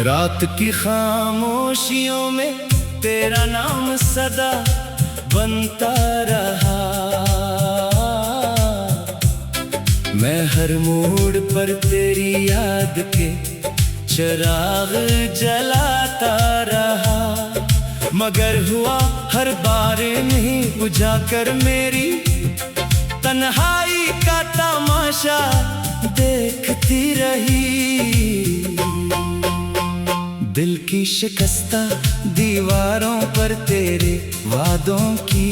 रात की खामोशियों में तेरा नाम सदा बनता रहा। मैं हर मोड़ पर तेरी याद के चिराग जलाता रहा, मगर हुआ हर बार नहीं बुझाकर मेरी तन्हाई का तमाशा देखती रही। दिल की शिकस्ता दीवारों पर तेरे वादों की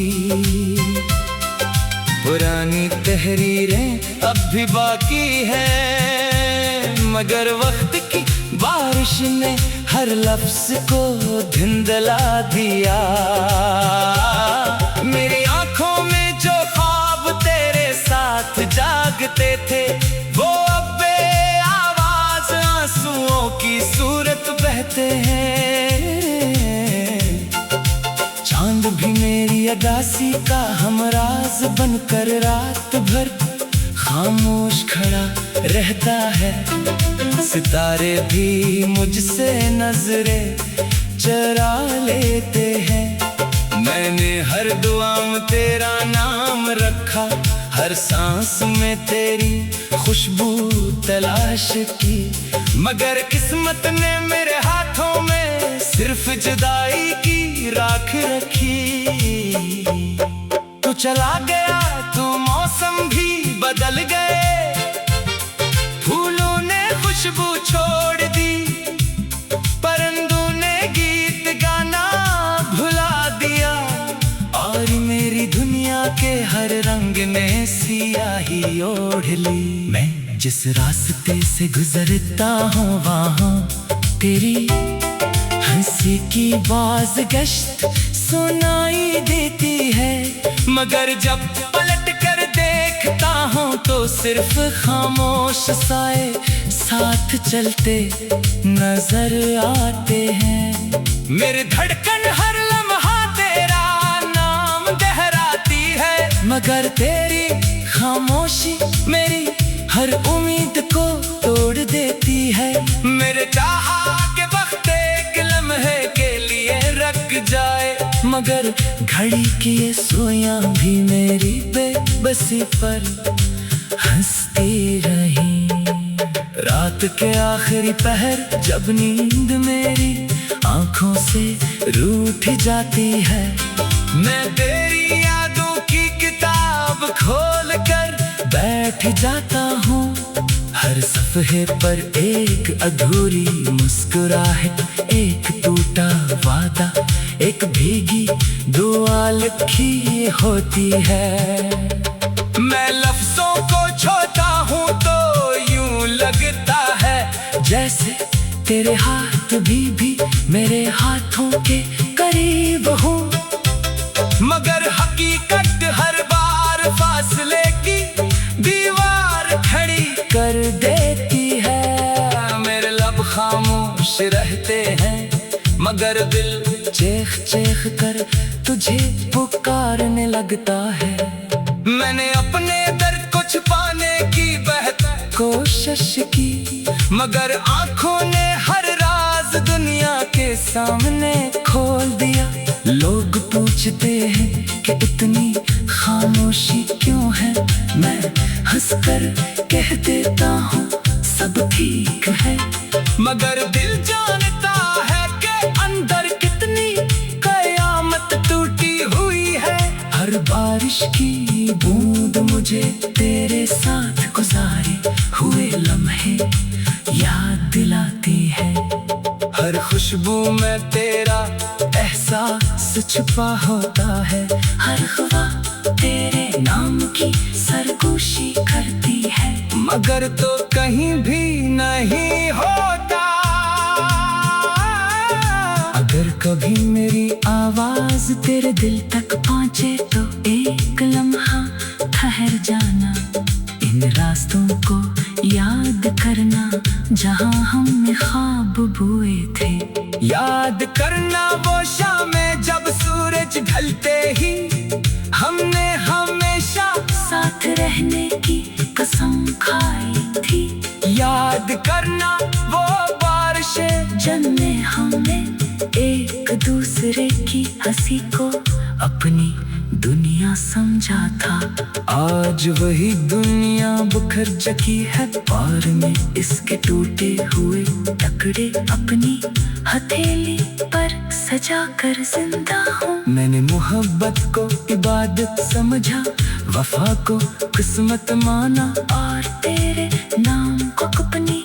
पुरानी तहरीरें अब भी बाकी है, मगर वक्त की बारिश ने हर लफ्ज को धुंधला दिया। मेरी आंखों में जो ख्वाब तेरे साथ जागते थे वो अब बेआवाज आंसुओं की सूरत बहते हैं। चांद भी मेरी अदासी का हमराज बनकर रात भर खामोश खड़ा रहता है। सितारे भी मुझसे नजरें चुरा लेते हैं। मैंने हर दुआ में तेरा नाम रखा, हर सांस में तेरी खुशबू तलाश की, मगर किस्मत ने मेरे हाथों में सिर्फ जुदाई की राख रखी। तू चला गया तो मौसम भी बदल गए, फूलों ने खुशबू छोड़ दी, परिंदों ने गीत गाना भुला दिया, और मेरी दुनिया के हर रंग ने सियाही ओढ़ ली। मैं जिस रास्ते से गुजरता हूँ वहाँ तेरी हंसी की बाज़गश्त सुनाई देती है, मगर जब पलट कर देखता हूँ तो सिर्फ खामोश साए साथ चलते नजर आते हैं। मेरी धड़कन हर लम्हा तेरा नाम दोहराती है, मगर तेरी खामोशी मेरी हर उम्मीद को तोड़ देती है। मेरे चाहा के वक्त एक लम्हे के लिए रुक जाए, मगर घड़ी की ये सुइयां भी मेरी बेबसी पर हंसती रही। रात के आखिरी पहर जब नींद मेरी आंखों से रूठ जाती है, मैं तेरी यादों की किताब खोल कर बैठ जाता हूँ। हर सफ़हे पर एक अधूरी मुस्कुराहट, एक टूटा वादा, एक भीगी दुआ लिखी होती है। मैं लफ्जों को छोता हूँ तो यूं लगता है जैसे तेरे हाथ भी मेरे हाथों के करीब हो, मगर हकीकत हर बार फासले की दीवार खड़ी कर देती है। मेरे लब खामोश रहते हैं, मगर दिल चेख चेख कर तुझे पुकारने लगता है। मैंने अपने दर्द को छुपाने की बेहतर कोशिश की, मगर आंखों ने हर राज दुनिया के सामने खोल दिया। लोग पूछते हैं कि इतनी खामोशी क्यों है, मैं हंसकर कह देता हूँ सब ठीक है, मगर दिल जानता है कि अंदर कितनी कयामत टूटी हुई है। हर बारिश की बूंद मुझे तेरे साथ गुजारे हुए लम्हे याद दिलाती है। हर खुशबू में तेरा एहसास छुपा होता है, हर ख्वाह तेरे नाम की सरगोशी करती है, मगर तो कहीं भी नहीं होता। अगर कभी मेरी आवाज तेरे दिल तक पहुँचे तो एक लम्हा ठहर जाना, इन रास्तों को याद करना जहाँ हमने ख्वाब बोए थे। याद करना वो शामें जब सूरज ढलते ही हमने हमेशा साथ रहने की कसम खाई थी। याद करना वो बारिशें जिनमें हमने एक दूसरे की हंसी को अपनी दुनिया समझा था। आज वही दुनिया बिखर चुकी है और मैं इसके टूटे हुए टुकड़े अपनी हथेली पर सजा कर जिंदा हूँ। मैंने मोहब्बत को इबादत समझा, वफा को किस्मत माना और तेरे नाम को अपनी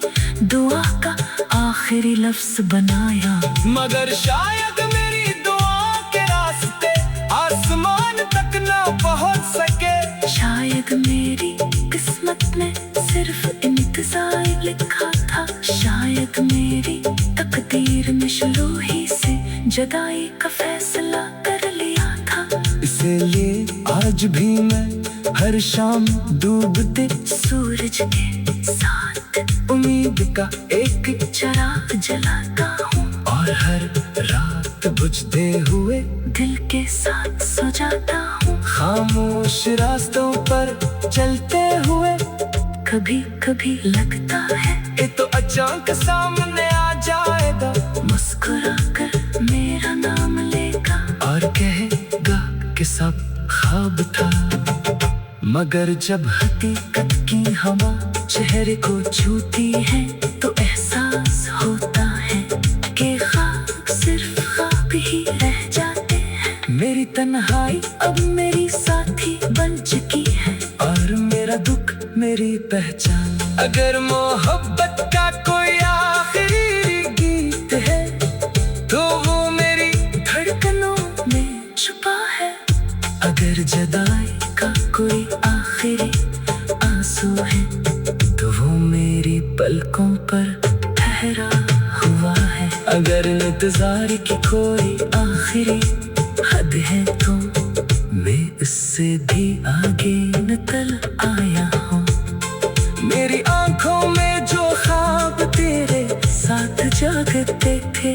दुआ का आखिरी लफ्ज बनाया। मगर शायद मेरी दुआ के रास्ते आसमान तक ना पहुंच सके। शायद मेरी किस्मत में सिर्फ इंतजार लिखा था। शायद मेरी तकदीर में शुरू ही से जुदाई का फैसला कर लिया था। इसीलिए आज भी मैं हर शाम डूबते सूरज के साथ उम्मीद का एक चिराग जलाता हूँ और हर रात बुझते हुए दिल के साथ सो जाता हूँ। खामोश रास्तों पर चलते हुए कभी कभी लगता है ये तो अचानक सामने आ जाएगा, मुस्कुरा कर मेरा नाम लेगा और कहेगा कि सब ख्वाब था। मगर जब हकीकत की हवा चेहरे को छूती है तो एहसास होता है कि ख्वाब सिर्फ ख्वाब ही रह जाते हैं। मेरी तन्हाई अब मेरी साथी बन चुकी है और मेरा दुख मेरी पहचान। अगर मोहब्बत का कोई आखिरी गीत है तो वो मेरी धड़कनों में छुपा है। अगर जुदाई का कोई आखिरी आंसू है तो वो मेरी पलकों पर ठहरा हुआ है। अगर इंतजार की कोई आखिरी हद है तो मैं उससे भी आगे निकल आया हूँ। मेरी आंखों में जो ख्वाब तेरे साथ जागते थे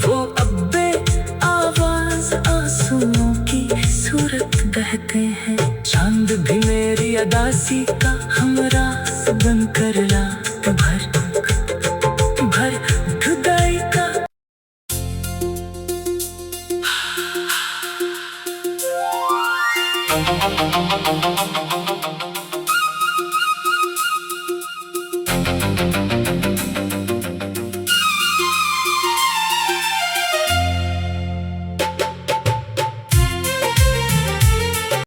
वो अब बे आवाज आंसुओं की सूरत बहते हैं। चांद भी मेरी अदासी का हमराह बनकर रात भर जुदाई का